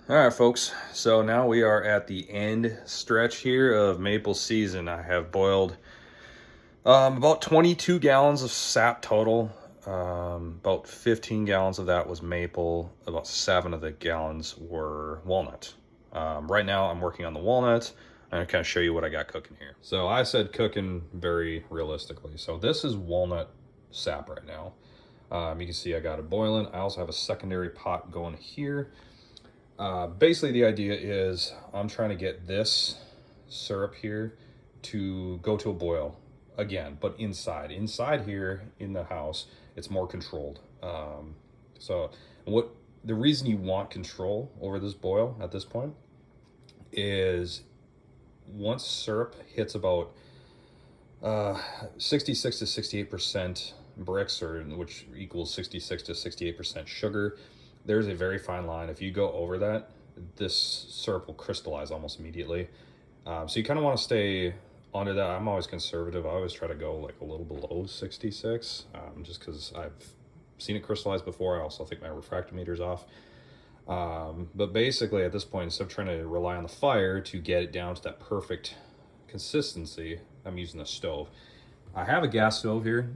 All right, folks. So now we are at the end stretch here of maple season. I have boiled about 22 gallons of sap total. About 15 gallons of that was maple. About 7 of the gallons were walnut. Right now I'm working on the walnut. I'm gonna kind of show you what I got cooking here. So I said cooking very realistically. So this is walnut sap right now. You can see I got it boiling. I also have a secondary pot going here. Basically the idea is I'm trying to get this syrup here to go to a boil again, but inside here in the house, it's more controlled. So what the reason you want control over this boil at this point is once syrup hits about 66 to 68% bricks, or which equals 66 to 68% sugar, there's a very fine line. If you go over that, this syrup will crystallize almost immediately. So you kind of want to stay under that. I'm always conservative. I always try to go like a little below 66, just because I've seen it crystallize before. I also think my refractometer's off. But basically at this point, instead of trying to rely on the fire to get it down to that perfect consistency, I'm using a stove. I have a gas stove here.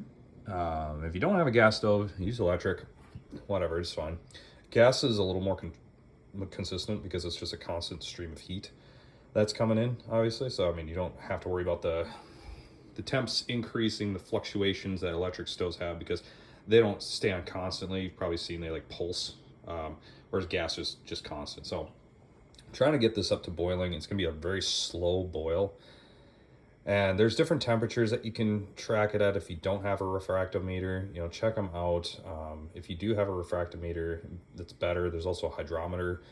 If you don't have a gas stove, use electric, whatever, it's fine. Gas is a little more consistent because it's just a constant stream of heat that's coming in, obviously. So, I mean, you don't have to worry about the temps increasing, the fluctuations that electric stoves have, because they don't stay on constantly. You've probably seen they like pulse, whereas gas is just constant. So I'm trying to get this up to boiling. It's gonna be a very slow boil. And there's different temperatures that you can track it at if you don't have a refractometer. You know, check them out. If you do have a refractometer, that's better. There's also a hydrometer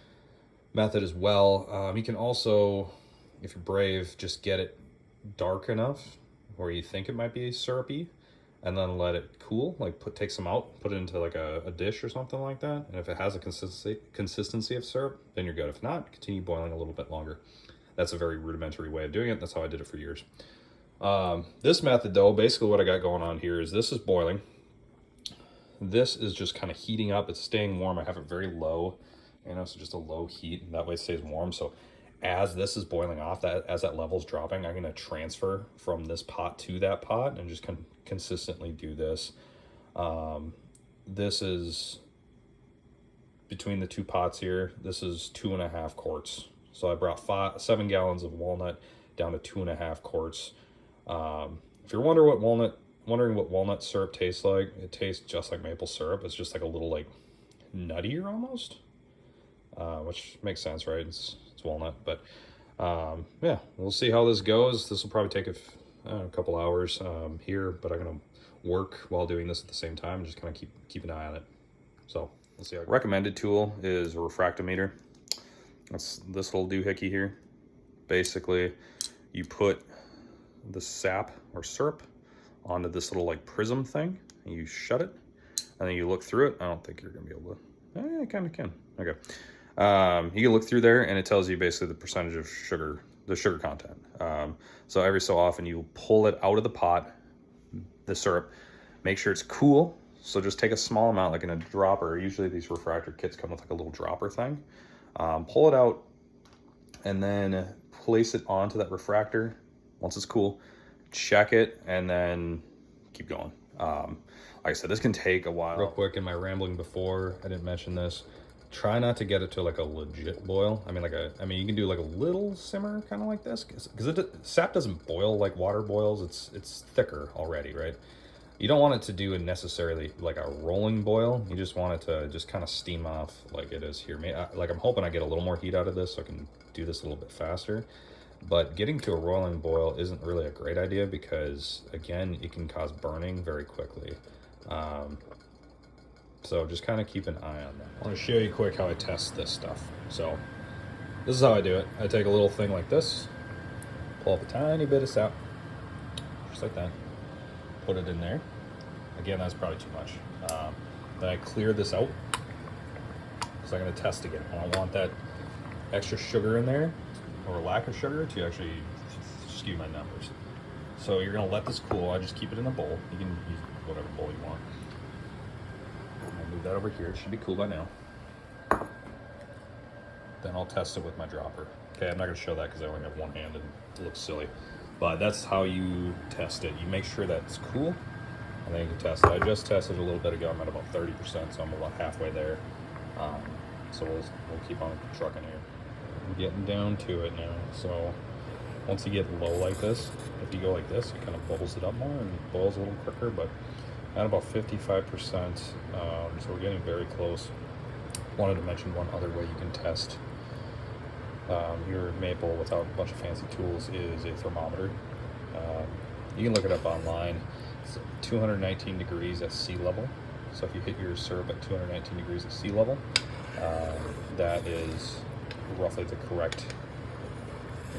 method as well. You can also, if you're brave, just get it dark enough where you think it might be syrupy, and then let it cool. Like take some out, put it into like a dish or something like that. And if it has a consistency of syrup, then you're good. If not, continue boiling a little bit longer. That's a very rudimentary way of doing it. That's how I did it for years. This method though, basically what I got going on here is this is boiling. This is just kind of heating up. It's staying warm. I have it very low, so just a low heat, and that way it stays warm. So as this is boiling off, as that level's dropping, I'm gonna transfer from this pot to that pot and just consistently do this. This is between the two pots here. This is 2.5 quarts. So I brought 7 gallons of walnut down to 2.5 quarts. If you're wondering what walnut syrup tastes like, it tastes just like maple syrup. It's just like a little like nuttier almost, which makes sense, right? It's walnut, but yeah, we'll see how this goes. This will probably take a couple hours here, but I'm gonna work while doing this at the same time and just kind of keep an eye on it. So let's see. Recommended tool is a refractometer. That's this little doohickey here. Basically, you put the sap or syrup onto this little like prism thing, and you shut it, and then you look through it. I don't think you're gonna be able to. I kind of can. Okay. You can look through there, and it tells you basically the percentage of sugar, the sugar content. So every so often you pull it out of the pot, the syrup, make sure it's cool. So just take a small amount, like in a dropper. Usually these refractor kits come with like a little dropper thing. Pull it out and then place it onto that refractor. Once it's cool, check it, and then keep going. Like I said, this can take a while. Real quick, in my rambling before, I didn't mention this. Try not to get it to like a legit boil. I mean, you can do like a little simmer, kind of like this, because sap doesn't boil like water boils. It's thicker already, right? You don't want it to do necessarily like a rolling boil. You just want it to just kind of steam off like it is here. Like I'm hoping I get a little more heat out of this so I can do this a little bit faster. But getting to a rolling boil isn't really a great idea because, again, it can cause burning very quickly. So just kind of keep an eye on that. I want to show you quick how I test this stuff. So this is how I do it. I take a little thing like this, pull up a tiny bit of sap, just like that. Put it in there. Again, that's probably too much. Then I clear this out because I'm going to test again. I don't want that extra sugar in there or lack of sugar to actually skew my numbers. So you're going to let this cool. I just keep it in a bowl. You can use whatever bowl you want. I'll move that over here. It should be cool by now. then I'll test it with my dropper. Okay, I'm not gonna show that because I only have one hand and it looks silly. But that's how you test it. You make sure that it's cool, and then you can test it. I just tested a little bit ago. I'm at about 30%, so I'm about halfway there. So we'll keep on trucking here. We're getting down to it now. So once you get low like this, if you go like this, it kind of bubbles it up more and boils a little quicker, but at about 55%, so we're getting very close. Wanted to mention one other way you can test your maple without a bunch of fancy tools is a thermometer. You can look it up online. It's 219 degrees at sea level. So if you hit your syrup at 219 degrees at sea level, that is roughly the correct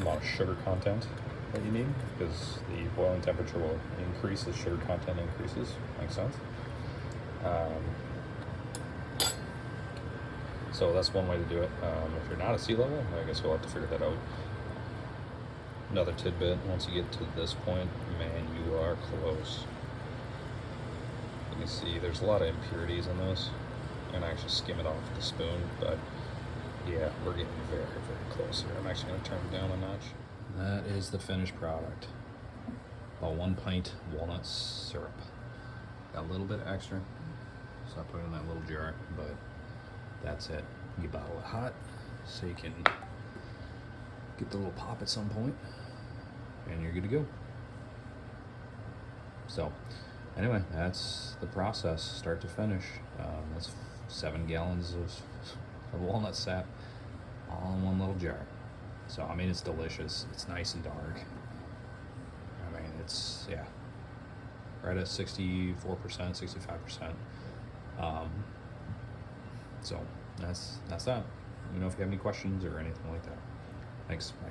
amount of sugar content that you need, because the boiling temperature will increase as sugar content increases. Makes sense? So that's one way to do it. If you're not at sea level, I guess we'll have to figure that out. Another tidbit, once you get to this point, man, you are close. You can see there's a lot of impurities in this, and I actually skim it off with the spoon, but yeah, we're getting very, very close here. I'm actually going to turn it down a notch. That is the finished product. About 1 pint walnut syrup. Got a little bit extra, so I put it in that little jar, but that's it. You bottle it hot so you can get the little pop at some point, and you're good to go. So anyway, that's the process, start to finish. That's 7 gallons of walnut sap all in one little jar. So I mean, it's delicious. It's nice and dark. I mean, it's, yeah, right at 64%, 65%. So that's that. Let me know if you have any questions or anything like that. Thanks. Bye.